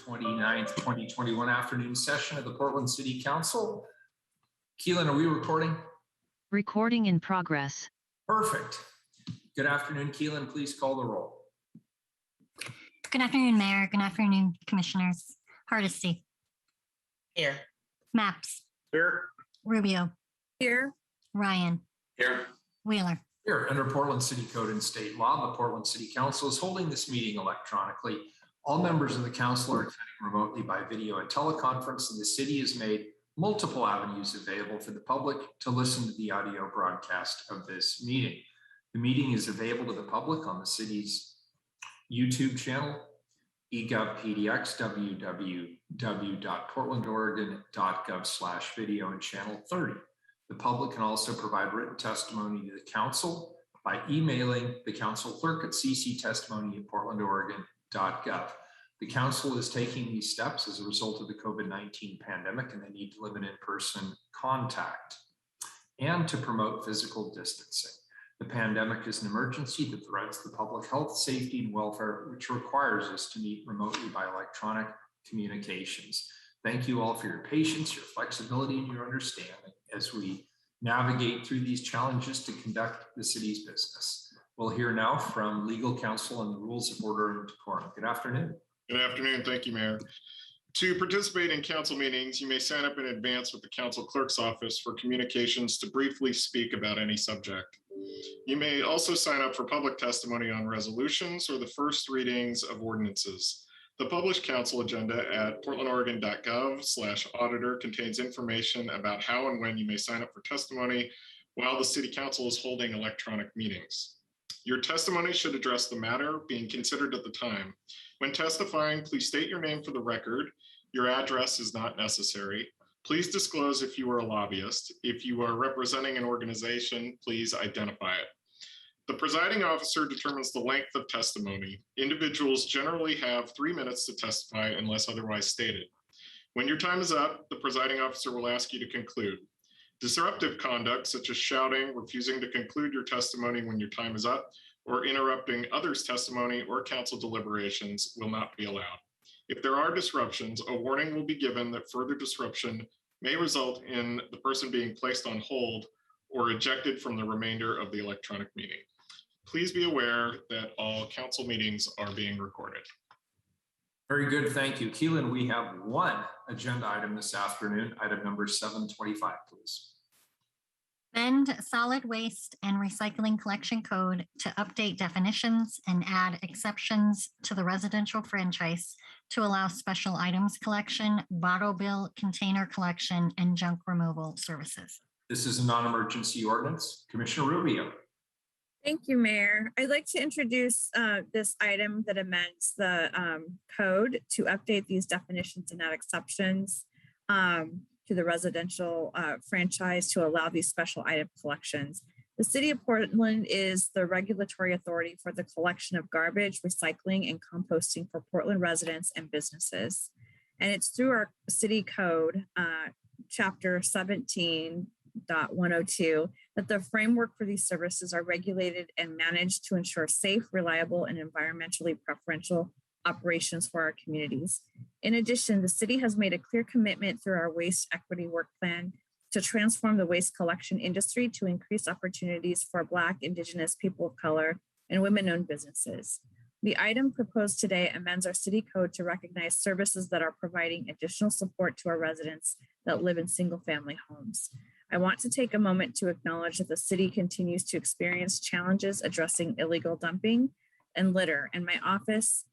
29th, 2021 afternoon session of the Portland City Council. Keelan, are we recording? Recording in progress. Perfect. Good afternoon, Keelan. Please call the roll. Good afternoon, Mayor. Good afternoon, Commissioners. Hardesty. Here. Maps. Here. Rubio. Here. Ryan. Here. Wheeler. Here. Under Portland City Code and state law, the Portland City Council is holding this meeting electronically. All members of the council are attending remotely by video and teleconference, and the city has made multiple avenues available for the public to listen to the audio broadcast of this meeting. The meeting is available to the public on the city's YouTube channel, eGov PDX, www.portlandoregon.gov/video, and channel 30. The public can also provide written testimony to the council by emailing the council clerk at cctestimony@portlandoregon.gov. The council is taking these steps as a result of the COVID-19 pandemic and the need to limit in-person contact and to promote physical distancing. The pandemic is an emergency that threatens the public health, safety, and welfare, which requires us to meet remotely by electronic communications. Thank you all for your patience, your flexibility, and your understanding as we navigate through these challenges to conduct the city's business. We'll hear now from legal counsel on the rules of order and decorum. Good afternoon. Good afternoon. Thank you, Mayor. To participate in council meetings, you may sign up in advance with the council clerk's office for communications to briefly speak about any subject. You may also sign up for public testimony on resolutions or the first readings of ordinances. The published council agenda at portlandoregon.gov/auditor contains information about how and when you may sign up for testimony while the city council is holding electronic meetings. Your testimony should address the matter being considered at the time. When testifying, please state your name for the record. Your address is not necessary. Please disclose if you are a lobbyist. If you are representing an organization, please identify it. The presiding officer determines the length of testimony. Individuals generally have 3 minutes to testify unless otherwise stated. When your time is up, the presiding officer will ask you to conclude. Disruptive conduct, such as shouting, refusing to conclude your testimony when your time is up, or interrupting others' testimony or council deliberations will not be allowed. If there are disruptions, a warning will be given that further disruption may result in the person being placed on hold or ejected from the remainder of the electronic meeting. Please be aware that all council meetings are being recorded. Very good, thank you. Keelan, we have one agenda item this afternoon, item number 725, please. Amend solid waste and recycling collection code to update definitions and add exceptions to the residential franchise to allow special items collection, bottle bill container collection, and junk removal services. This is a non-emergency ordinance. Commissioner Rubio. Thank you, Mayor. I'd like to introduce this item that amends the code to update these definitions and add exceptions to the residential franchise to allow these special item collections. The City of Portland is the regulatory authority for the collection of garbage, recycling, and composting for Portland residents and businesses. And it's through our city code, chapter 17.102, that the framework for these services are regulated and managed to ensure safe, reliable, and environmentally preferential operations for our communities. In addition, the city has made a clear commitment through our waste equity work plan to transform the waste collection industry to increase opportunities for Black, Indigenous, people of color, and women-owned businesses. The item proposed today amends our city code to recognize services that are providing additional support to our residents that live in single-family homes. I want to take a moment to acknowledge that the city continues to experience challenges addressing illegal dumping and litter, and my office,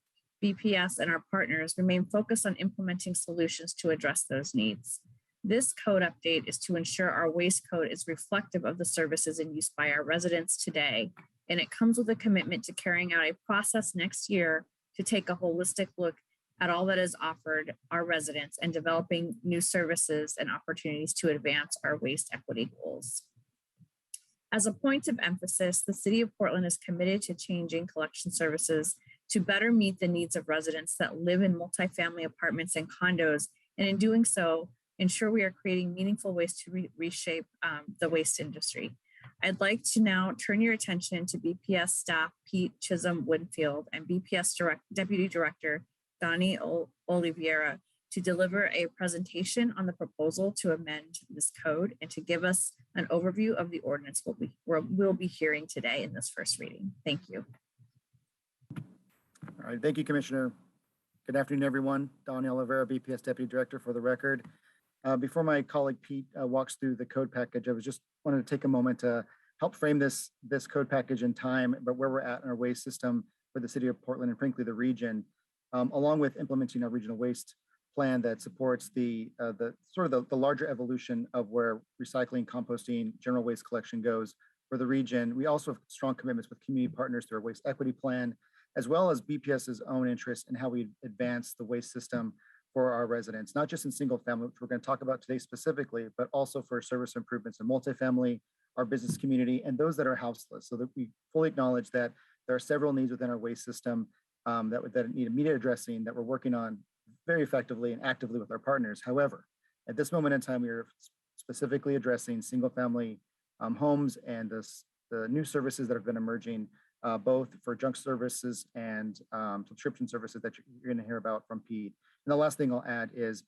BPS, and our partners remain focused on implementing solutions to address those needs. This code update is to ensure our waste code is reflective of the services in use by our residents today, and it comes with a commitment to carrying out a process next year to take a holistic look at all that is offered our residents and developing new services and opportunities to advance our waste equity goals. As a point of emphasis, the City of Portland is committed to changing collection services to better meet the needs of residents that live in multifamily apartments and condos, and in doing so, ensure we are creating meaningful ways to reshape the waste industry. I'd like to now turn your attention to BPS staff Pete Chisholm Winfield and BPS Deputy Director Donnie Oliveira, to deliver a presentation on the proposal to amend this code and to give us an overview of the ordinance we'll be hearing today in this first reading. Thank you. All right, thank you, Commissioner. Good afternoon, everyone. Donnie Oliveira, BPS Deputy Director for the record. Before my colleague Pete walks through the code package, I was just wanted to take a moment to help frame this code package in time, but where we're at in our waste system for the city of Portland and frankly the region, along with implementing our regional waste plan that supports the larger evolution of where recycling, composting, general waste collection goes for the region. We also have strong commitments with community partners through our waste equity plan, as well as BPS's own interest in how we advance the waste system for our residents, not just in single family, which we're going to talk about today specifically, but also for service improvements in multifamily, our business community, and those that are houseless, so that we fully acknowledge that there are several needs within our waste system that need immediate addressing that we're working on very effectively and actively with our partners. However, at this moment in time, we are specifically addressing single family homes and the new services that have been emerging, both for junk services and subscription services that you're going to hear about from Pete. And the last thing I'll add is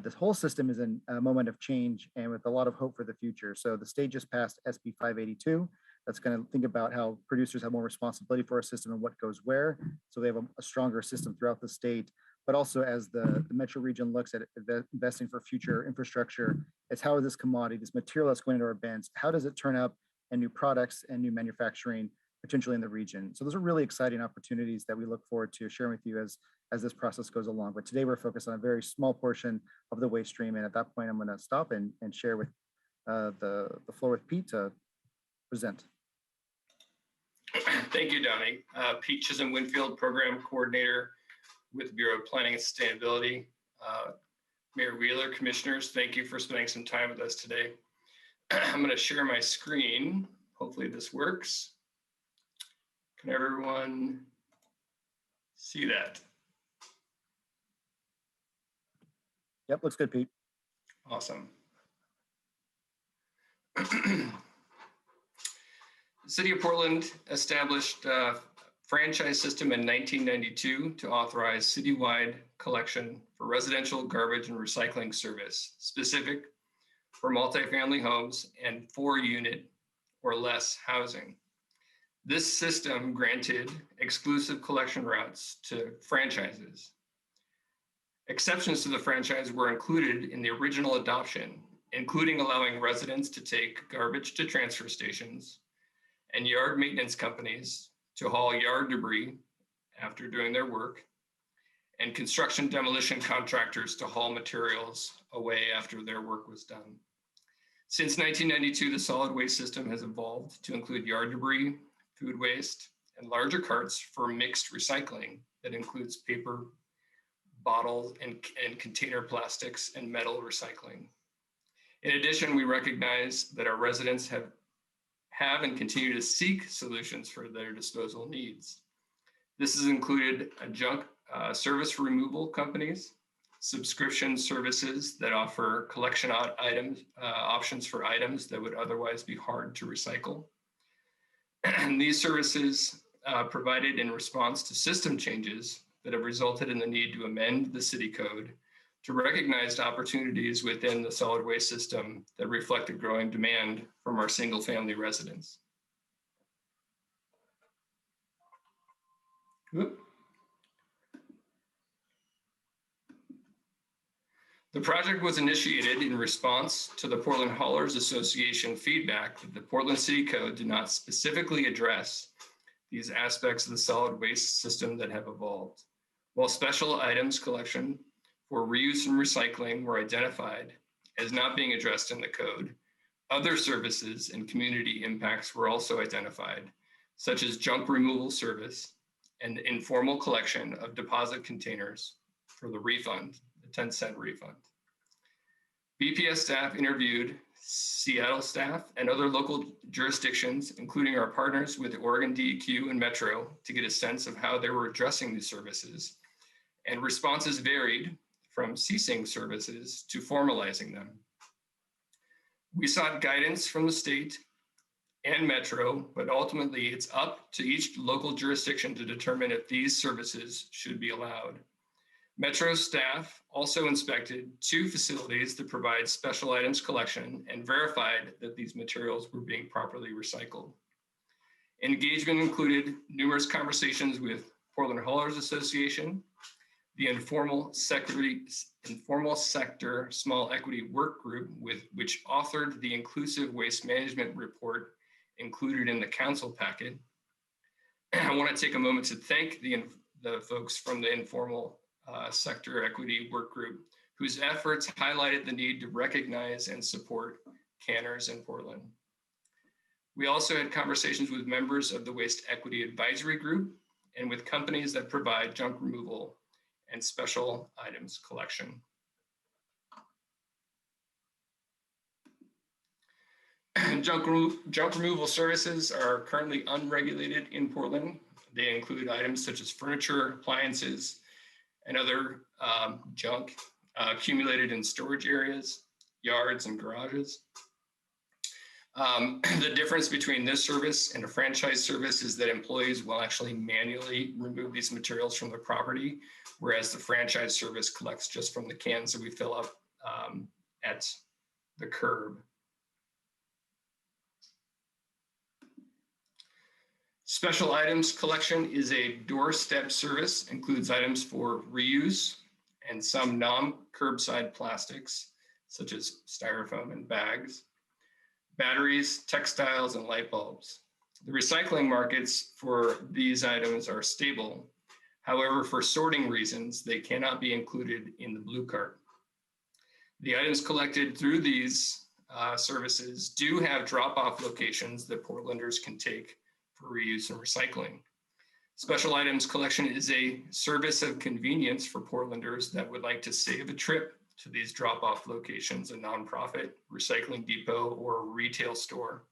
this whole system is in a moment of change and with a lot of hope for the future. So the state just passed SB 582. That's going to think about how producers have more responsibility for our system and what goes where. So they have a stronger system throughout the state. But also as the metro region looks at investing for future infrastructure, it's how is this commodity, this material that's going into our bins, how does it turn up in new products and new manufacturing potentially in the region? So those are really exciting opportunities that we look forward to sharing with you as this process goes along. But today we're focused on a very small portion of the waste stream. And at that point, I'm going to stop and share with the floor with Pete to present. Thank you, Donnie. Pete Chisholm-Winfield, Program Coordinator with Bureau of Planning and Sustainability. Mayor Wheeler, Commissioners, thank you for spending some time with us today. I'm going to share my screen. Hopefully this works. Can everyone see that? Yep, looks good, Pete. Awesome. The City of Portland established a franchise system in 1992 to authorize citywide collection for residential garbage and recycling service, specific for multifamily homes and 4-unit or less housing. This system granted exclusive collection routes to franchises. Exceptions to the franchise were included in the original adoption, including allowing residents to take garbage to transfer stations and yard maintenance companies to haul yard debris after doing their work, and construction demolition contractors to haul materials away after their work was done. Since 1992, the solid waste system has evolved to include yard debris, food waste, and larger carts for mixed recycling that includes paper, bottles, and container plastics and metal recycling. In addition, we recognize that our residents have and continue to seek solutions for their disposal needs. This has included a junk service removal companies, subscription services that offer collection items, options for items that would otherwise be hard to recycle. And these services provided in response to system changes that have resulted in the need to amend the city code to recognize opportunities within the solid waste system that reflect a growing demand from our single family residents. Whoop. The project was initiated in response to the Portland Haulers Association feedback that the Portland City Code did not specifically address these aspects of the solid waste system that have evolved. While special items collection for reuse and recycling were identified as not being addressed in the code, other services and community impacts were also identified, such as junk removal service and informal collection of deposit containers for the refund, the 10-cent refund. BPS staff interviewed Seattle staff and other local jurisdictions, including our partners with Oregon DEQ and Metro, to get a sense of how they were addressing these services, and responses varied from ceasing services to formalizing them. We sought guidance from the state and Metro, but ultimately it's up to each local jurisdiction to determine if these services should be allowed. Metro staff also inspected 2 facilities that provide special items collection and verified that these materials were being properly recycled. Engagement included numerous conversations with Portland Haulers Association, the informal sector small equity work group, which authored the inclusive waste management report included in the council packet. I want to take a moment to thank the folks from the informal sector equity work group, whose efforts highlighted the need to recognize and support canners in Portland. We also had conversations with members of the Waste Equity Advisory Group and with companies that provide junk removal and special items collection. Junk removal services are currently unregulated in Portland. They include items such as furniture, appliances, and other junk accumulated in storage areas, yards, and garages. The difference between this service and a franchise service is that employees will actually manually remove these materials from the property, whereas the franchise service collects just from the cans that we fill up at the curb. Special items collection is a doorstep service, includes items for reuse and some non-curbside plastics, such as styrofoam and bags, batteries, textiles, and light bulbs. The recycling markets for these items are stable. However, for sorting reasons, they cannot be included in the blue cart. The items collected through these services do have drop-off locations that Portlanders can take for reuse and recycling. Special items collection is a service of convenience for Portlanders that would like to save a trip to these drop-off locations, a nonprofit, recycling depot, or retail store.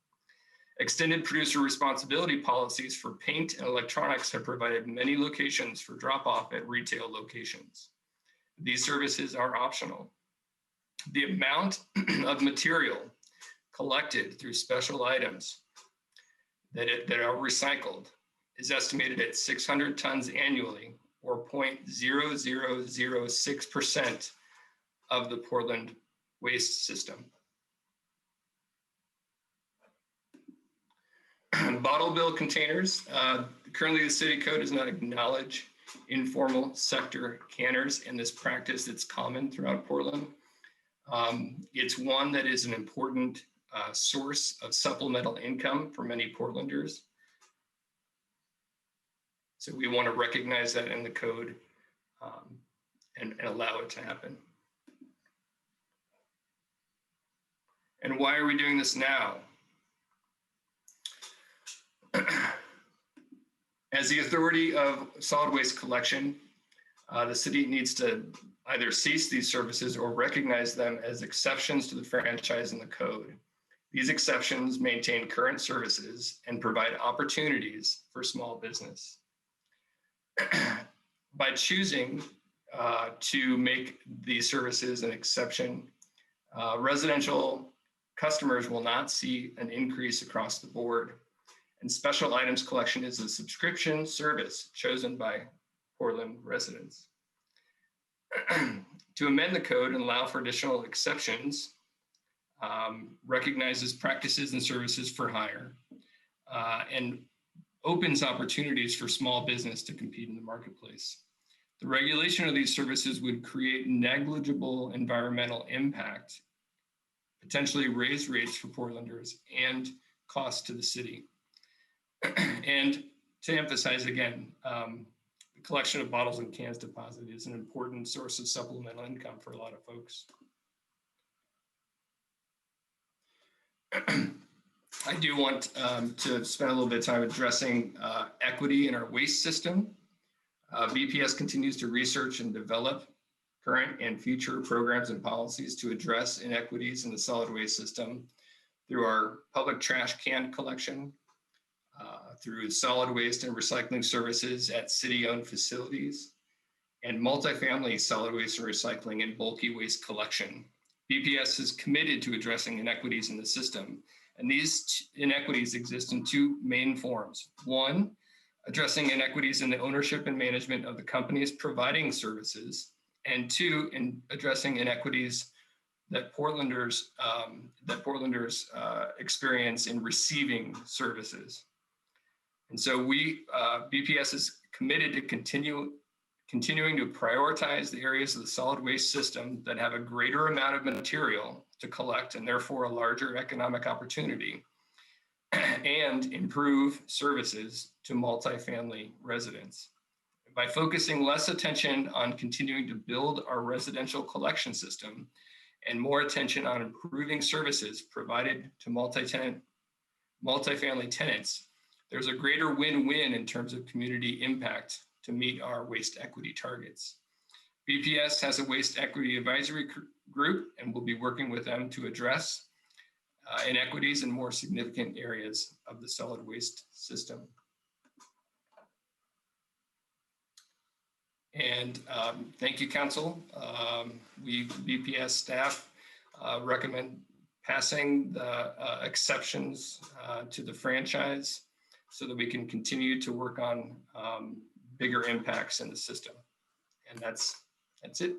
Extended producer responsibility policies for paint and electronics have provided many locations for drop-off at retail locations. These services are optional. The amount of material collected through special items that are recycled is estimated at 600 tons annually, or 0.0006% of the Portland waste system. Bottle bill containers. Currently, the city code does not acknowledge informal sector canners, and this practice that's common throughout Portland. It's one that is an important source of supplemental income for many Portlanders. So we want to recognize that in the code and allow it to happen. And why are we doing this now? As the authority of solid waste collection, the city needs to either cease these services or recognize them as exceptions to the franchise in the code. These exceptions maintain current services and provide opportunities for small business. By choosing to make these services an exception, residential customers will not see an increase across the board. And special items collection is a subscription service chosen by Portland residents. To amend the code and allow for additional exceptions, recognizes practices and services for hire, and opens opportunities for small business to compete in the marketplace. The regulation of these services would create negligible environmental impact, potentially raise rates for Portlanders, and cost to the city. And to emphasize again, the collection of bottles and cans deposit is an important source of supplemental income for a lot of folks. I do want to spend a little bit of time addressing equity in our waste system. BPS continues to research and develop current and future programs and policies to address inequities in the solid waste system through our public trash can collection, through solid waste and recycling services at city-owned facilities, and multifamily solid waste and recycling and bulky waste collection. BPS is committed to addressing inequities in the system, and these inequities exist in 2 main forms. 1, addressing inequities in the ownership and management of the companies providing services, and two, in addressing inequities that Portlanders experience in receiving services. And so BPS is committed to continuing to prioritize the areas of the solid waste system that have a greater amount of material to collect and therefore a larger economic opportunity, and improve services to multifamily residents. By focusing less attention on continuing to build our residential collection system and more attention on improving services provided to multifamily tenants, there's a greater win-win in terms of community impact to meet our waste equity targets. BPS has a waste equity advisory group and will be working with them to address inequities in more significant areas of the solid waste system. And thank you, Council. We, BPS staff, recommend passing the exceptions to the franchise so that we can continue to work on bigger impacts in the system. And that's it.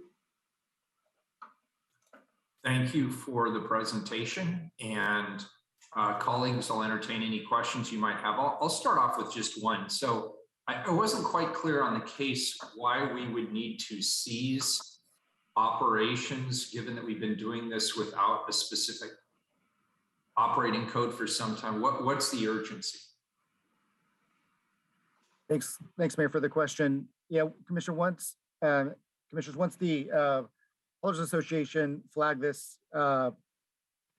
Thank you for the presentation. And colleagues, I'll entertain any questions you might have. I'll start off with just one. So I wasn't quite clear on the case why we would need to cease operations, given that we've been doing this without a specific operating code for some time. What's the urgency? Thanks, Mayor, for the question. Yeah, Commissioner, once the Holders Association flagged this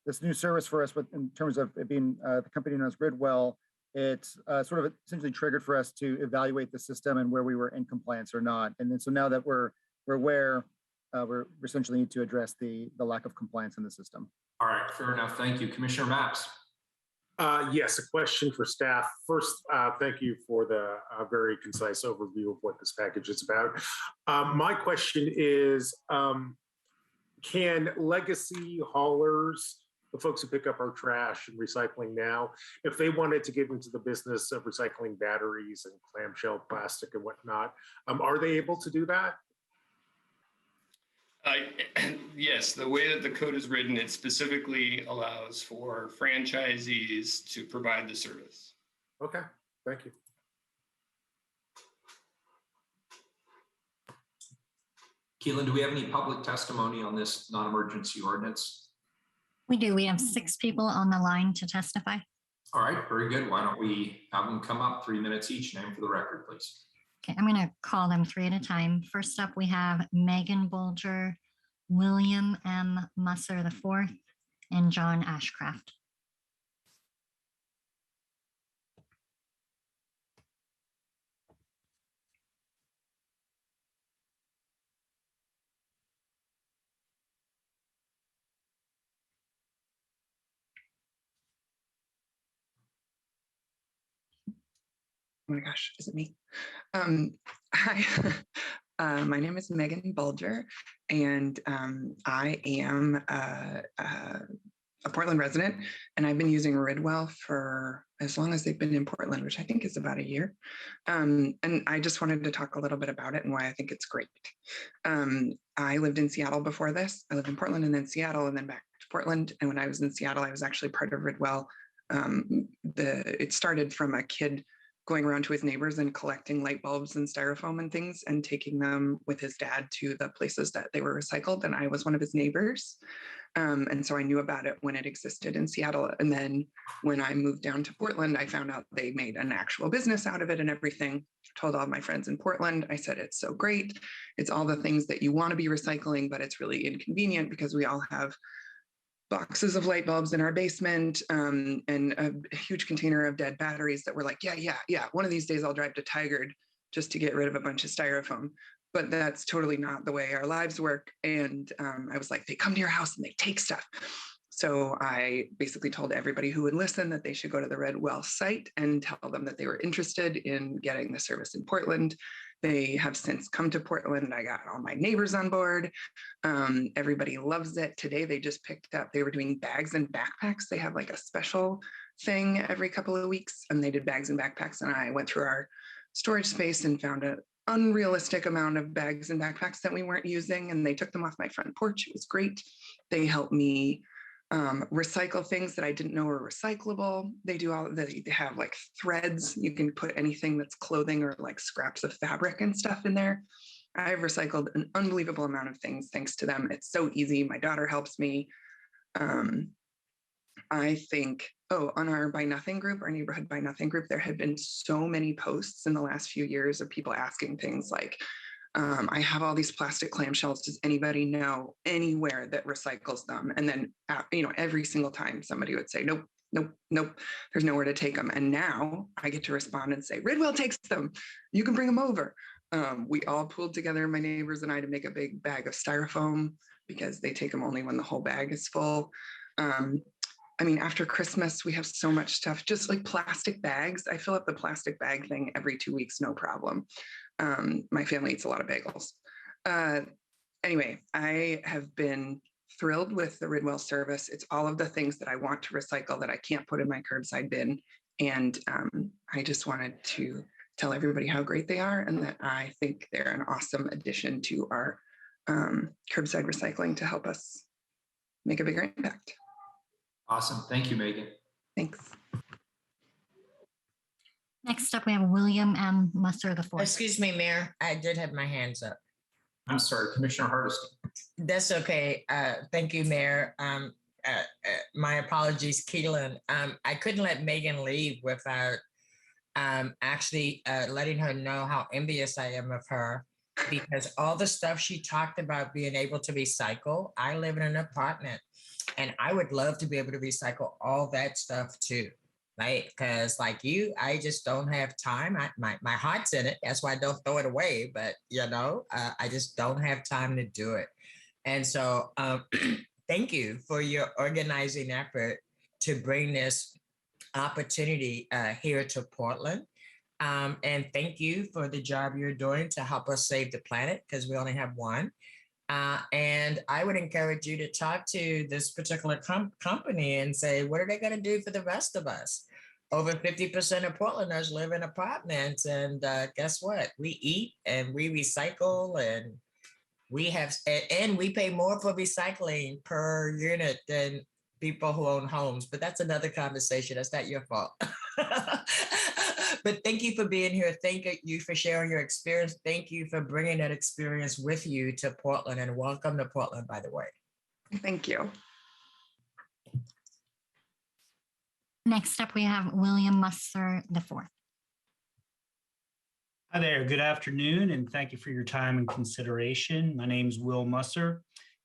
this new service for us, but in terms of it being the company known as Ridwell, it's sort of essentially triggered for us to evaluate the system and where we were in compliance or not. And then so now that we're aware, we essentially need to address the lack of compliance in the system. All right, fair enough. Thank you. Commissioner Mapps. Yes, a question for staff. First, thank you for the very concise overview of what this package is about. My question is, can legacy haulers, the folks who pick up our trash and recycling now, if they wanted to get into the business of recycling batteries and clamshell plastic and whatnot, are they able to do that? Yes, the way that the code is written, it specifically allows for franchisees to provide the service. Okay, thank you. Keelan, do we have any public testimony on this non-emergency ordinance? We do. We have 6 people on the line to testify. All right, very good. Why don't we have them come up, 3 minutes each, name for the record, please. Okay, I'm going to call them 3 at a time. First up, we have Megan Bolger, William M. Musser IV, and John Ashcraft. Oh my gosh, is it me? Hi, my name is Megan Bulger, and I am a Portland resident, and I've been using Ridwell for as long as they've been in Portland, which I think is about a year. And I just wanted to talk a little bit about it and why I think it's great. I lived in Seattle before this. I lived in Portland and then Seattle and then back to Portland. And when I was in Seattle, I was actually part of Ridwell. It started from a kid going around to his neighbors and collecting light bulbs and styrofoam and things and taking them with his dad to the places that they were recycled. And I was one of his neighbors. And so I knew about it when it existed in Seattle. And then when I moved down to Portland, I found out they made an actual business out of it and everything. Told all of my friends in Portland, I said, it's so great. It's all the things that you want to be recycling, but it's really inconvenient because we all have boxes of light bulbs in our basement and a huge container of dead batteries that we're like, yeah. One of these days I'll drive to Tigard just to get rid of a bunch of styrofoam. But that's totally not the way our lives work. And I was like, they come to your house and they take stuff. So I basically told everybody who would listen that they should go to the Ridwell site and tell them that they were interested in getting the service in Portland. They have since come to Portland. I got all my neighbors on board. Everybody loves it. Today, they just picked up, they were doing bags and backpacks. They have like a special thing every couple of weeks, and they did bags and backpacks. And I went through our storage space and found a unrealistic amount of bags and backpacks that we weren't using, and they took them off my front porch. It was great. They helped me recycle things that I didn't know were recyclable. They have like threads. You can put anything that's clothing or like scraps of fabric and stuff in there. I've recycled an unbelievable amount of things thanks to them. It's so easy. My daughter helps me. I think, on our Buy Nothing group, our neighborhood Buy Nothing group, there have been so many posts in the last few years of people asking things like, I have all these plastic clamshells. Does anybody know anywhere that recycles them? And then, every single time somebody would say, nope, nope, nope, there's nowhere to take them. And now I get to respond and say, Ridwell takes them. You can bring them over. We all pulled together, my neighbors and I, to make a big bag of styrofoam because they take them only when the whole bag is full. After Christmas, we have so much stuff, just like plastic bags. I fill up the plastic bag thing every 2 weeks, no problem. My family eats a lot of bagels. Anyway, I have been thrilled with the Ridwell service. It's all of the things that I want to recycle that I can't put in my curbside bin. And I just wanted to tell everybody how great they are and that I think they're an awesome addition to our curbside recycling to help us make a bigger impact. Awesome. Thank you, Megan. Thanks. Next up, we have William M. Musser IV. Excuse me, Mayor. I did have my hands up. I'm sorry, Commissioner Hardesty. That's okay. Thank you, Mayor. My apologies, Keelan. I couldn't let Megan leave without actually letting her know how envious I am of her, because all the stuff she talked about being able to recycle, I live in an apartment and I would love to be able to recycle all that stuff too. Right? Because like you, I just don't have time. My heart's in it. That's why I don't throw it away. But, I just don't have time to do it. And so thank you for your organizing effort to bring this opportunity here to Portland. And thank you for the job you're doing to help us save the planet, because we only have one. And I would encourage you to talk to this particular company and say, what are they going to do for the rest of us? Over 50% of Portlanders live in apartments. And guess what? We eat and we recycle, and we pay more for recycling per unit than people who own homes. But that's another conversation. That's not your fault. But thank you for being here. Thank you for sharing your experience. Thank you for bringing that experience with you to Portland, and welcome to Portland, by the way. Thank you. Next up, we have William Musser IV. Hi there, good afternoon, and thank you for your time and consideration. My name is Will Musser,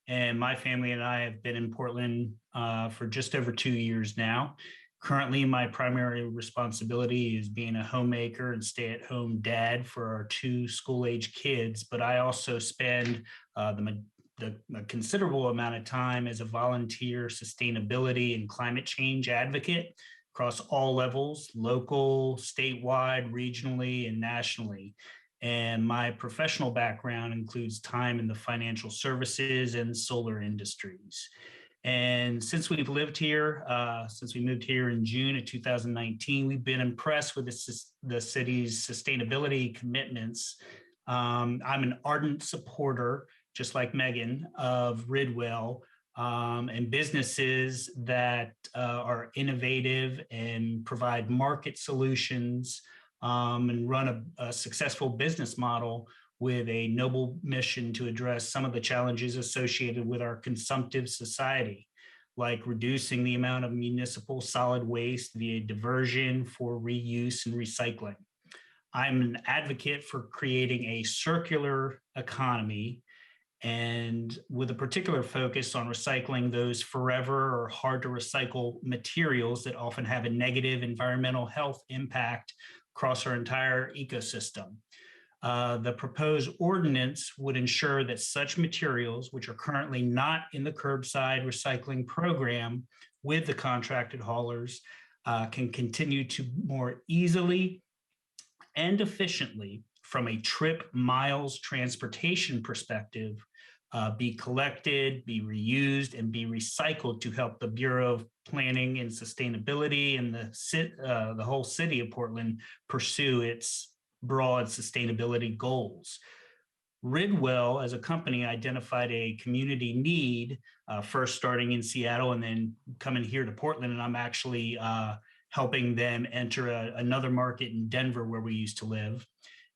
and my family and I have been in Portland for just over 2 years now. Currently, my primary responsibility is being a homemaker and stay-at-home dad for our 2 school-age kids, but I also spend a considerable amount of time as a volunteer sustainability and climate change advocate across all levels, local, statewide, regionally, and nationally. And my professional background includes time in the financial services and solar industries. And since we've lived here, since we moved here in June of 2019, we've been impressed with the city's sustainability commitments. I'm an ardent supporter, just like Megan, of Ridwell and businesses that are innovative and provide market solutions and run a successful business model with a noble mission to address some of the challenges associated with our consumptive society, like reducing the amount of municipal solid waste via diversion for reuse and recycling. I'm an advocate for creating a circular economy, and with a particular focus on recycling those forever or hard to recycle materials that often have a negative environmental health impact across our entire ecosystem. The proposed ordinance would ensure that such materials, which are currently not in the curbside recycling program with the contracted haulers, can continue to more easily and efficiently, from a trip miles transportation perspective, be collected, be reused, and be recycled to help the Bureau of Planning and Sustainability and the whole city of Portland pursue its broad sustainability goals. Ridwell, as a company, identified a community need, first starting in Seattle and then coming here to Portland. And I'm actually helping them enter another market in Denver where we used to live.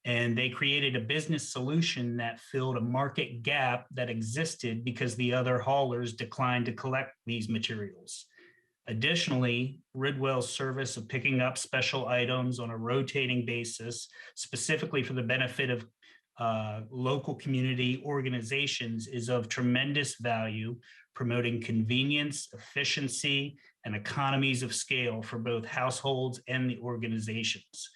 And they created a business solution that filled a market gap that existed because the other haulers declined to collect these materials. Additionally, Ridwell's service of picking up special items on a rotating basis, specifically for the benefit of local community organizations, is of tremendous value, promoting convenience, efficiency, and economies of scale for both households and the organizations.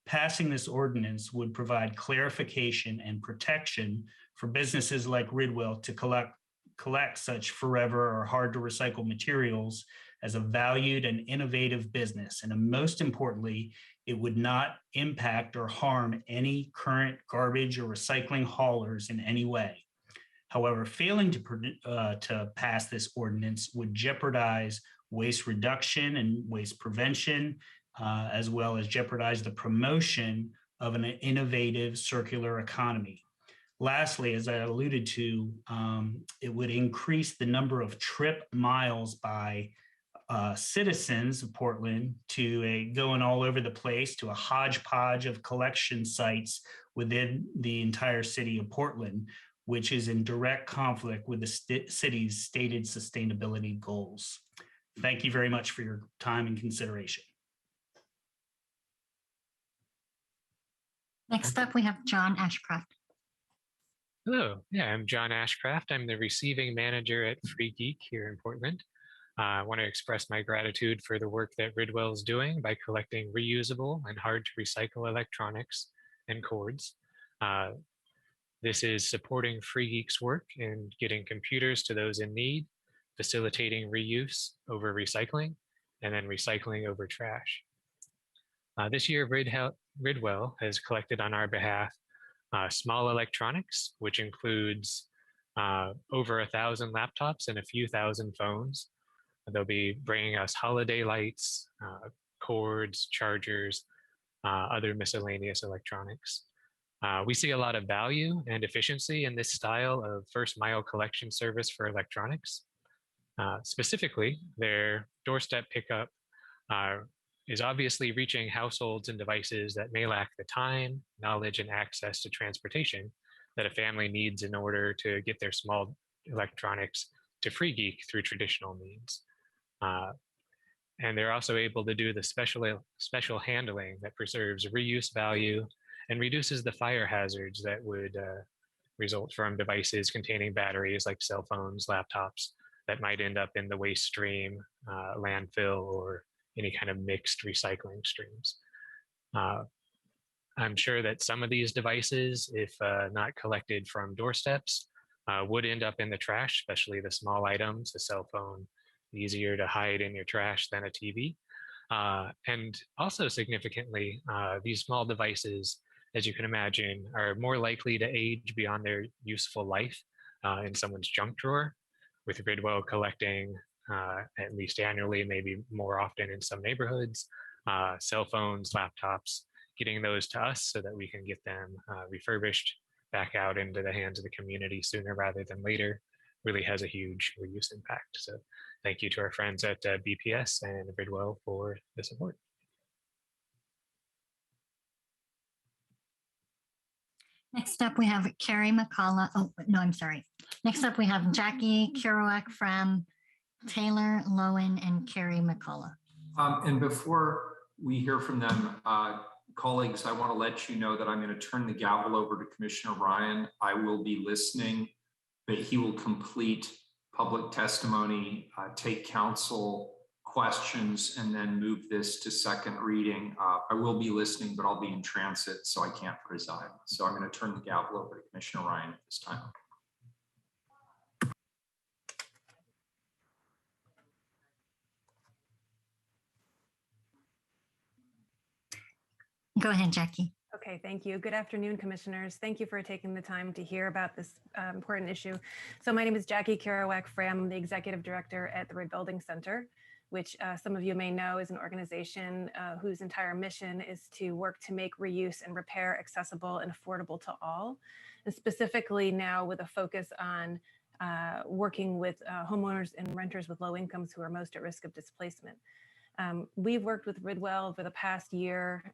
Passing this ordinance would provide clarification and protection for businesses like Ridwell to collect such forever or hard to recycle materials as a valued and innovative business. And most importantly, it would not impact or harm any current garbage or recycling haulers in any way. However, failing to pass this ordinance would jeopardize waste reduction and waste prevention, as well as jeopardize the promotion of an innovative circular economy. Lastly, as I alluded to, it would increase the number of trip miles by citizens of Portland to going all over the place to a hodgepodge of collection sites within the entire city of Portland, which is in direct conflict with the city's stated sustainability goals. Thank you very much for your time and consideration. Next up, we have John Ashcraft. Hello, I'm John Ashcraft. I'm the receiving manager at Free Geek here in Portland. I want to express my gratitude for the work that Ridwell is doing by collecting reusable and hard to recycle electronics and cords. This is supporting Free Geek's work in getting computers to those in need, facilitating reuse over recycling, and then recycling over trash. This year, Ridwell has collected on our behalf small electronics, which includes over 1,000 laptops and a few thousand phones. They'll be bringing us holiday lights, cords, chargers, other miscellaneous electronics. We see a lot of value and efficiency in this style of first mile collection service for electronics. Specifically, their doorstep pickup is obviously reaching households and devices that may lack the time, knowledge, and access to transportation that a family needs in order to get their small electronics to Free Geek through traditional means. And they're also able to do the special handling that preserves reuse value and reduces the fire hazards that would result from devices containing batteries like cell phones, laptops, that might end up in the waste stream, landfill, or any kind of mixed recycling streams. I'm sure that some of these devices, if not collected from doorsteps, would end up in the trash, especially the small items, the cell phone, easier to hide in your trash than a TV. And also significantly, these small devices, as you can imagine, are more likely to age beyond their useful life in someone's junk drawer, with Ridwell collecting at least annually, maybe more often in some neighborhoods, cell phones, laptops, getting those to us so that we can get them refurbished back out into the hands of the community sooner rather than later really has a huge reuse impact. So thank you to our friends at BPS and Ridwell for the support. Next up, we have Carrie McCalla. Oh, no, I'm sorry. Next up, we have Jackie Kiriwak from Taylor, Lowen, and Carrie McCalla. And before we hear from them, colleagues, I want to let you know that I'm going to turn the gavel over to Commissioner Ryan. I will be listening, but he will complete public testimony, take council questions, and then move this to second reading. I will be listening, but I'll be in transit, so I can't preside. So I'm going to turn the gavel over to Commissioner Ryan at this time. Go ahead, Jackie. Okay, thank you. Good afternoon, commissioners. Thank you for taking the time to hear about this important issue. So my name is Jackie Kiriwak. I'm the executive director at the Rebuilding Center. which some of you may know is an organization whose entire mission is to work to make reuse and repair accessible and affordable to all. And specifically now with a focus on working with homeowners and renters with low incomes who are most at risk of displacement. We've worked with Ridwell over the past year.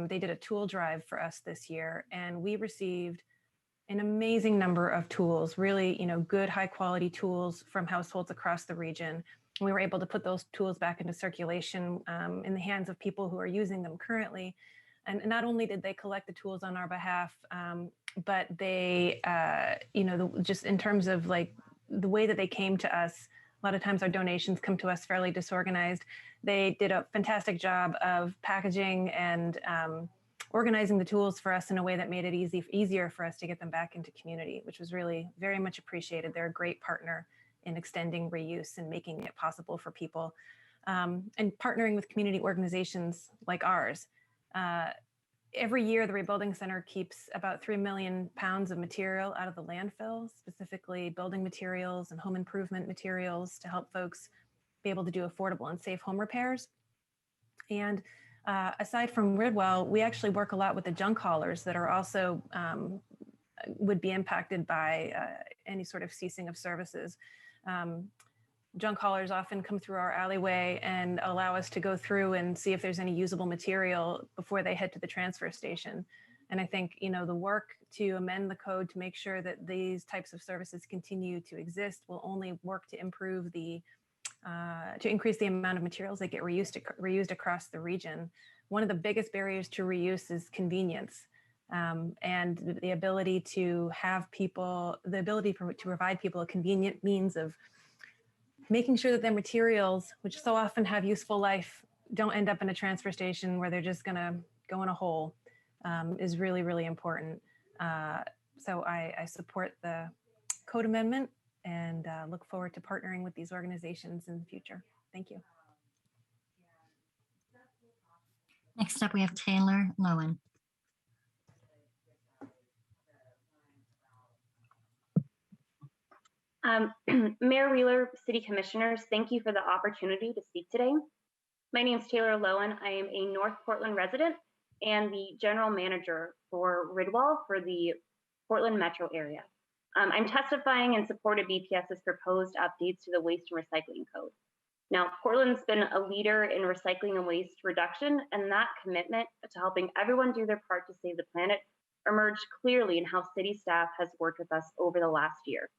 They did a tool drive for us this year, and we received an amazing number of tools, really, good high quality tools from households across the region. We were able to put those tools back into circulation in the hands of people who are using them currently. And not only did they collect the tools on our behalf, but they, just in terms of like the way that they came to us, a lot of times our donations come to us fairly disorganized. They did a fantastic job of packaging and organizing the tools for us in a way that made it easier for us to get them back into community, which was really very much appreciated. They're a great partner in extending reuse and making it possible for people. And partnering with community organizations like ours. Every year, the Rebuilding Center keeps about 3 million pounds of material out of the landfill, specifically building materials and home improvement materials to help folks be able to do affordable and safe home repairs. And aside from Ridwell, we actually work a lot with the junk haulers that are also would be impacted by any sort of ceasing of services. Junk haulers often come through our alleyway and allow us to go through and see if there's any usable material before they head to the transfer station. And I think, the work to amend the code to make sure that these types of services continue to exist will only work to improve to increase the amount of materials that get reused across the region. One of the biggest barriers to reuse is convenience. And the ability to provide people a convenient means of making sure that their materials, which so often have useful life, don't end up in a transfer station where they're just gonna go in a hole, is really, really important. So I support the code amendment and look forward to partnering with these organizations in the future. Thank you. Next up, we have Taylor Lowen. Mayor Wheeler, City Commissioners, thank you for the opportunity to speak today. My name is Taylor Lowen. I am a North Portland resident and the General Manager for Ridwell for the Portland metro area. I'm testifying in support of BPS's proposed updates to the Waste and Recycling Code. Now, Portland's been a leader in recycling and waste reduction, and that commitment to helping everyone do their part to save the planet emerged clearly in how city staff has worked with us over the last year.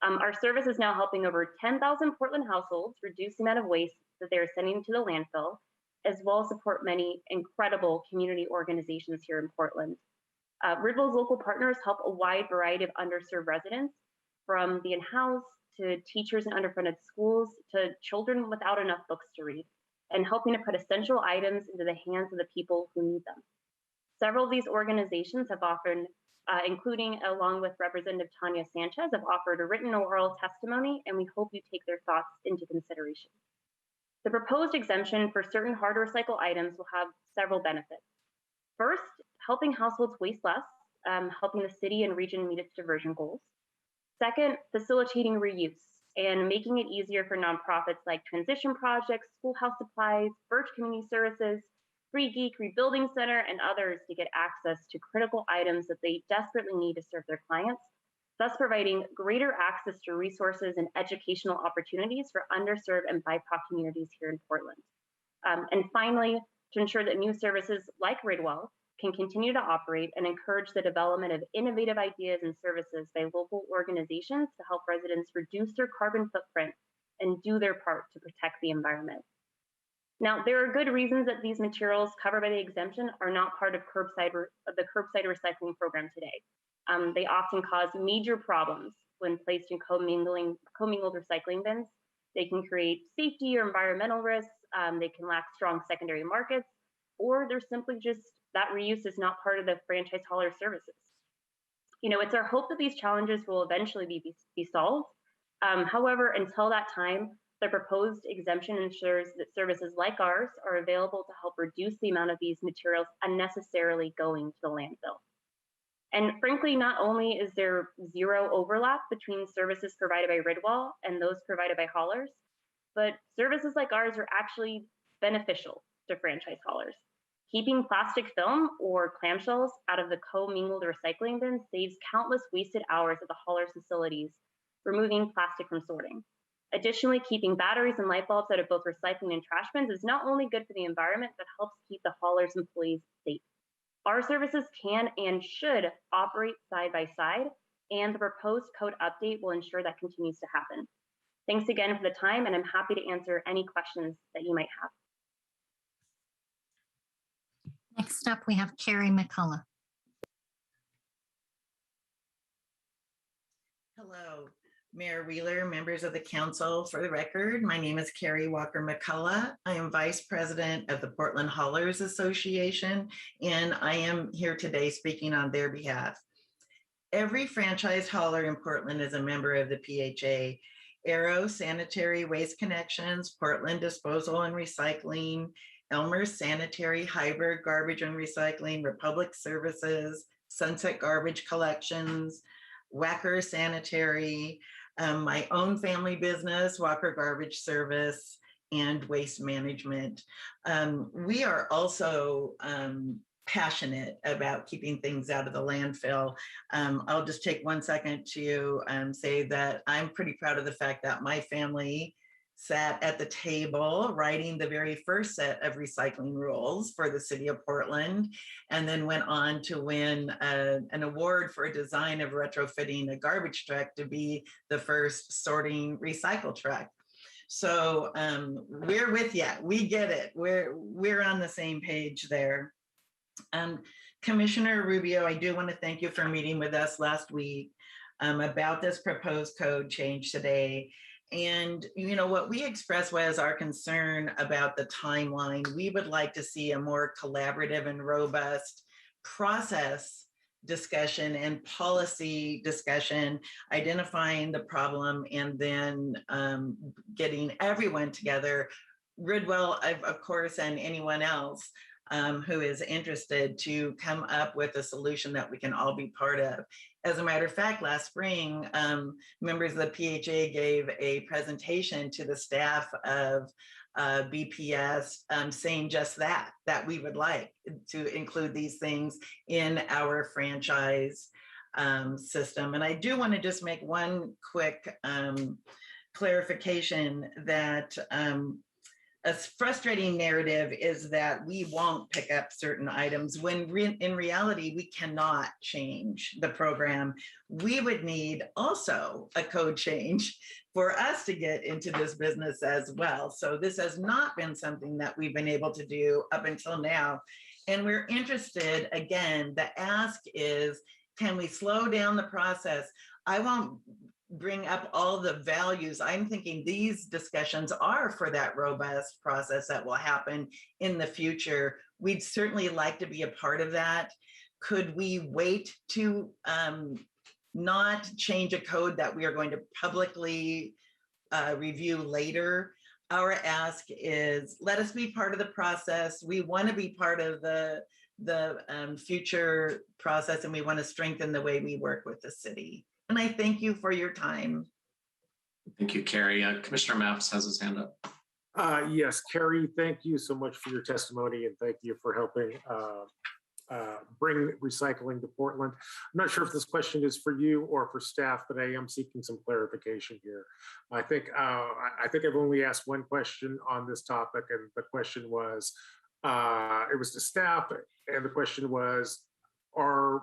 Our service is now helping over 10,000 Portland households reduce the amount of waste that they're sending to the landfill, as well as support many incredible community organizations here in Portland. Ridwell's local partners help a wide variety of underserved residents, from the in-house to teachers in underfunded schools to children without enough books to read, and helping to put essential items into the hands of the people who need them. Several of these organizations have offered, including along with Representative Tanya Sanchez, have offered a written or oral testimony, and we hope you take their thoughts into consideration. The proposed exemption for certain hard to recycle items will have several benefits. First, helping households waste less, helping the city and region meet its diversion goals. Second, facilitating reuse and making it easier for nonprofits like Transition Projects, Schoolhouse Supplies, Birch Community Services, Free Geek, Rebuilding Center, and others to get access to critical items that they desperately need to serve their clients, thus providing greater access to resources and educational opportunities for underserved and BIPOC communities here in Portland. And finally, to ensure that new services like Ridwell can continue to operate and encourage the development of innovative ideas and services by local organizations to help residents reduce their carbon footprint and do their part to protect the environment. Now, there are good reasons that these materials covered by the exemption are not part of the curbside recycling program today. They often cause major problems when placed in commingled recycling bins. They can create safety or environmental risks. They can lack strong secondary markets, or they're simply just that reuse is not part of the franchise hauler services. It's our hope that these challenges will eventually be solved. However, until that time, the proposed exemption ensures that services like ours are available to help reduce the amount of these materials unnecessarily going to the landfill. And frankly, not only is there zero overlap between services provided by Ridwell and those provided by haulers, but services like ours are actually beneficial to franchise haulers. Keeping plastic film or clamshells out of the co-mingled recycling bin saves countless wasted hours at the hauler's facilities, removing plastic from sorting. Additionally, keeping batteries and light bulbs out of both recycling and trash bins is not only good for the environment, but helps keep the hauler's employees safe. Our services can and should operate side by side, and the proposed code update will ensure that continues to happen. Thanks again for the time, and I'm happy to answer any questions that you might have. Next up, we have Carrie McCalla. Hello, Mayor Wheeler, members of the council. For the record, my name is Carrie Walker McCullough. I am Vice President of the Portland Haulers Association, and I am here today speaking on their behalf. Every franchise hauler in Portland is a member of the PHA. Arrow Sanitary Waste Connections, Portland Disposal and Recycling, Elmer's Sanitary Hybrid Garbage and Recycling, Republic Services, Sunset Garbage Collections, Wacker Sanitary, my own family business, Walker Garbage Service, and Waste Management. We are also passionate about keeping things out of the landfill. I'll just take 1 second to say that I'm pretty proud of the fact that my family sat at the table writing the very first set of recycling rules for the city of Portland, and then went on to win an award for a design of retrofitting a garbage truck to be the first sorting recycle truck. So we're with you. We get it. We're on the same page there. Commissioner Rubio, I do want to thank you for meeting with us last week about this proposed code change today. And you know what we expressed was our concern about the timeline. We would like to see a more collaborative and robust process discussion and policy discussion, identifying the problem, and then getting everyone together, Ridwell, of course, and anyone else who is interested, to come up with a solution that we can all be part of. As a matter of fact, last spring, members of the PHA gave a presentation to the staff of BPS saying just that we would like to include these things in our franchise system. And I do want to just make one quick clarification that a frustrating narrative is that we won't pick up certain items when in reality, we cannot change the program. We would need also a code change for us to get into this business as well. So this has not been something that we've been able to do up until now. And we're interested, again, the ask is, can we slow down the process? I won't bring up all the values. I'm thinking these discussions are for that robust process that will happen in the future. We'd certainly like to be a part of that. Could we wait to not change a code that we are going to publicly review later? Our ask is, let us be part of the process. We want to be part of the future process, and we want to strengthen the way we work with the city. And I thank you for your time. Thank you, Carrie. Commissioner Maps has his hand up. Yes, Carrie, thank you so much for your testimony, and thank you for helping bring recycling to Portland. I'm not sure if this question is for you or for staff, but I am seeking some clarification here. I think I've only asked one question on this topic, and the question was, it was to staff, and the question was, are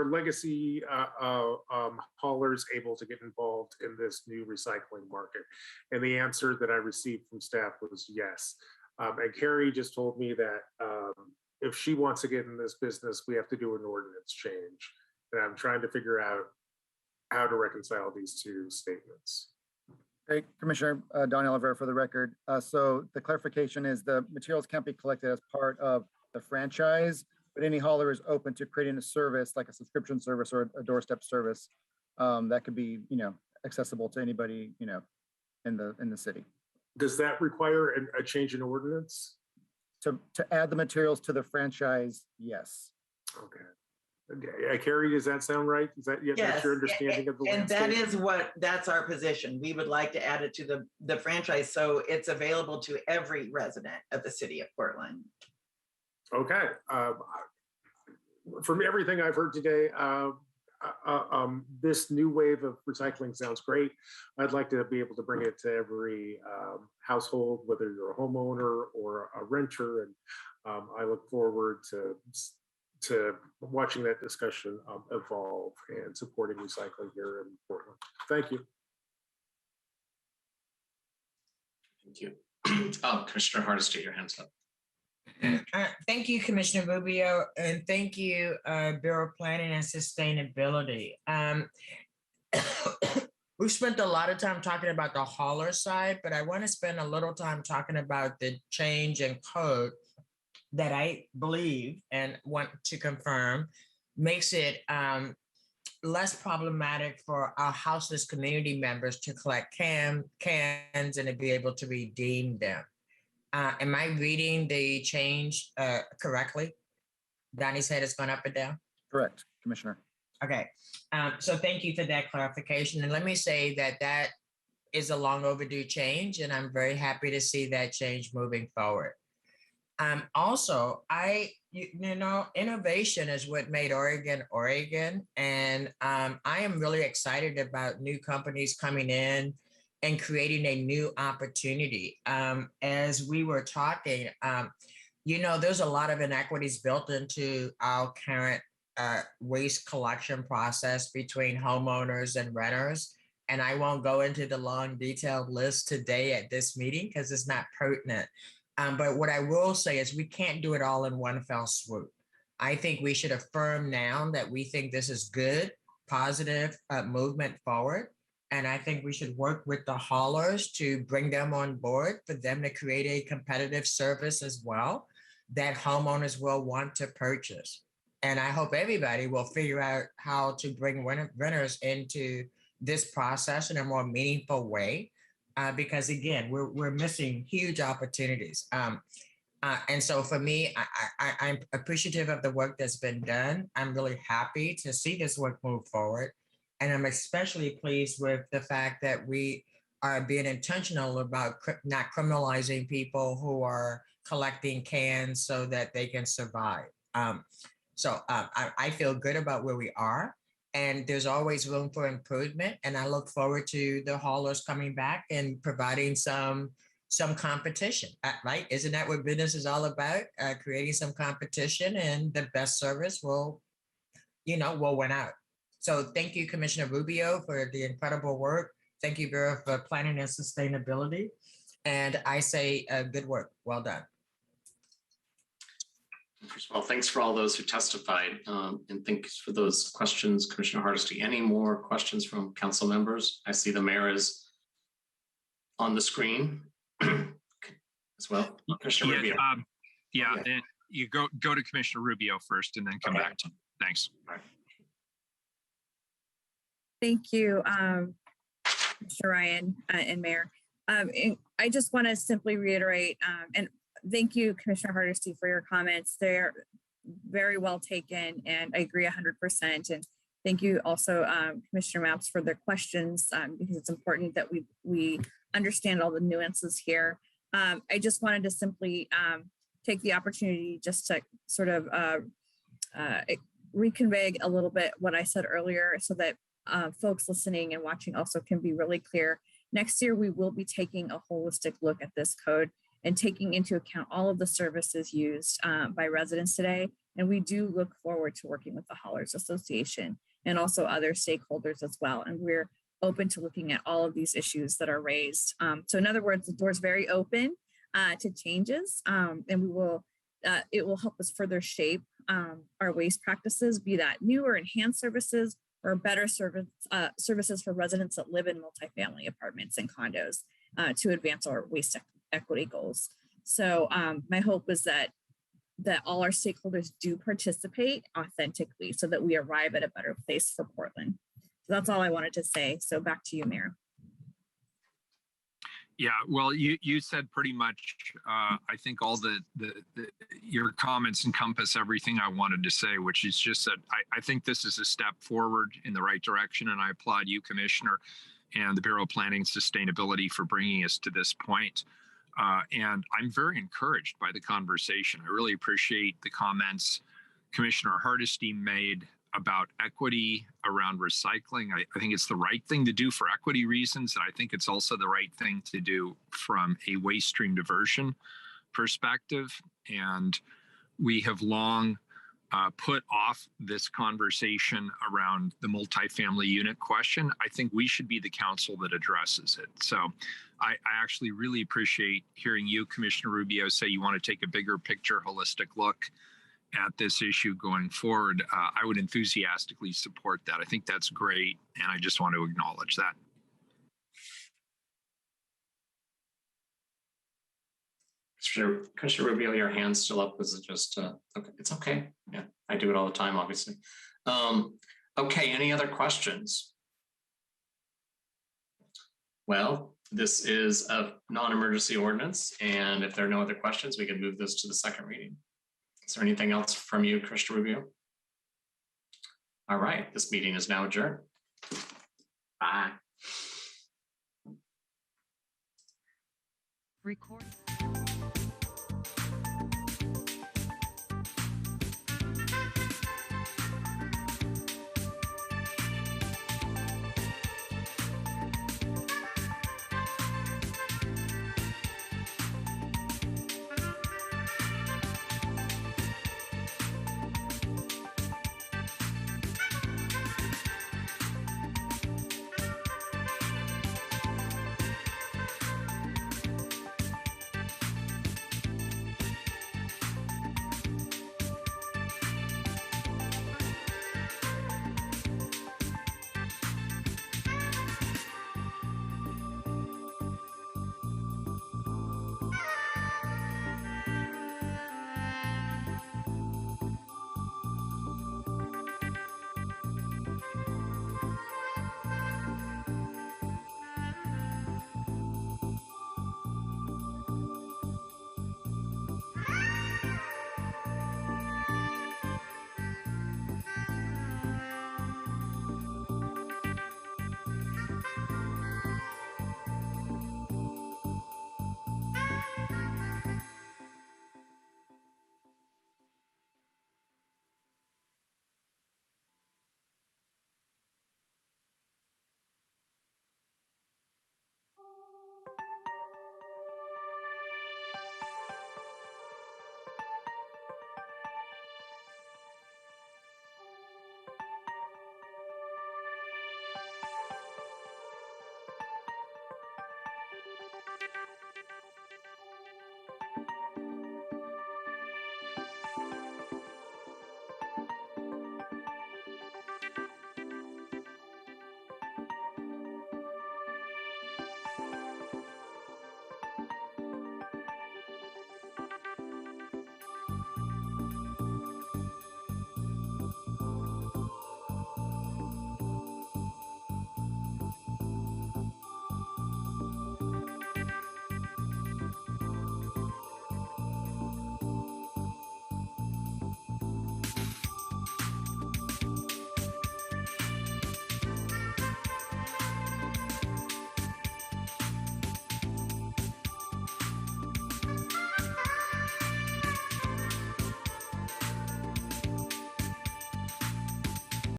legacy haulers able to get involved in this new recycling market? And the answer that I received from staff was yes. And Carrie just told me that if she wants to get in this business, we have to do an ordinance change. And I'm trying to figure out how to reconcile these two statements. Great, Commissioner Don Oliveira, for the record. So the clarification is the materials can't be collected as part of the franchise, but any hauler is open to creating a service like a subscription service or a doorstep service that could be, accessible to anybody, in the city. Does that require a change in ordinance? To add the materials to the franchise, yes. Okay. Carrie, does that sound right? Is that that's your Yes, understanding of the and landscape? that's our position. We would like to add it to the franchise so it's available to every resident of the city of Portland. Okay. From everything I've heard today, this new wave of recycling sounds great. I'd like to be able to bring it to every household, whether you're a homeowner or a renter, and I look forward to watching that discussion evolve and supporting recycling here in Portland. Thank you. Thank you. Commissioner Hardesty, your hand's up. Thank you, Commissioner Rubio, and thank you, Bureau of Planning and Sustainability. We've spent a lot of time talking about the hauler side, but I want to spend a little time talking about the change in code that I believe and want to confirm makes it less problematic for our houseless community members to collect cans and to be able to redeem them. Am I reading the change correctly? Donnie's head has gone up and down? Correct, Commissioner. Okay, so thank you for that clarification. And let me say that that is a long overdue change, and I'm very happy to see that change moving forward. Also, innovation is what made Oregon, Oregon. And I am really excited about new companies coming in and creating a new opportunity. As we were talking, there's a lot of inequities built into our current waste collection process between homeowners and renters. And I won't go into the long detailed list today at this meeting because it's not pertinent. But what I will say is we can't do it all in one fell swoop. I think we should affirm now that we think this is good, positive movement forward. And I think we should work with the haulers to bring them on board for them to create a competitive service as well that homeowners will want to purchase. And I hope everybody will figure out how to bring renters into this process in a more meaningful way. Because again, we're missing huge opportunities. And so for me, I'm appreciative of the work that's been done. I'm really happy to see this work move forward. And I'm especially pleased with the fact that we are being intentional about not criminalizing people who are collecting cans so that they can survive. So I feel good about where we are. And there's always room for improvement. And I look forward to the haulers coming back and providing some competition, right? Isn't that what business is all about? Creating some competition, and the best service will win out. So thank you, Commissioner Rubio, for the incredible work. Thank you, Bureau for Planning and Sustainability. And I say good work. Well done. First of all, thanks for all those who testified, and thanks for those questions, Commissioner Hardesty. Any more questions from council members? I see the mayor is on the screen as well. Commissioner Rubio. And you go to Commissioner Rubio first and then come back to me. Thanks. Thank you, Mr. Ryan and Mayor. I just want to simply reiterate, and thank you, Commissioner Hardesty, for your comments. They're very well taken, and I agree 100%. And thank you also, Commissioner Maps, for the questions, because it's important that we understand all the nuances here. I just wanted to simply take the opportunity just to sort of reconvey a little bit what I said earlier so that folks listening and watching also can be really clear. Next year, we will be taking a holistic look at this code and taking into account all of the services used by residents today. And we do look forward to working with the Haulers Association and also other stakeholders as well. And we're open to looking at all of these issues that are raised. So in other words, the door's very open to changes, and it will help us further shape our waste practices, be that new or enhanced services or better services for residents that live in multifamily apartments and condos to advance our waste equity goals. So my hope is that all our stakeholders do participate authentically so that we arrive at a better place for Portland. So that's all I wanted to say. So back to you, Mayor. Yeah, well, you said pretty much. I think all your comments encompass everything I wanted to say, which is just that I think this is a step forward in the right direction, and I applaud you, Commissioner, and the Bureau of Planning and Sustainability for bringing us to this point. And I'm very encouraged by the conversation. I really appreciate the comments Commissioner Hardesty made about equity around recycling. I think it's the right thing to do for equity reasons. And I think it's also the right thing to do from a waste stream diversion perspective. And we have long put off this conversation around the multifamily unit question. I think we should be the council that addresses it. So I actually really appreciate hearing you, Commissioner Rubio, say you want to take a bigger picture, holistic look at this issue going forward. I would enthusiastically support that. I think that's great, and I just want to acknowledge that. Commissioner Rubio, your hand's still up. Is it just, okay, it's okay. Yeah, I do it all the time, obviously. Okay, any other questions? Well, this is a non-emergency ordinance, and if there are no other questions, we can move this to the second reading. Is there anything else from you, Commissioner Rubio? All right, this meeting is now adjourned. Bye. Record.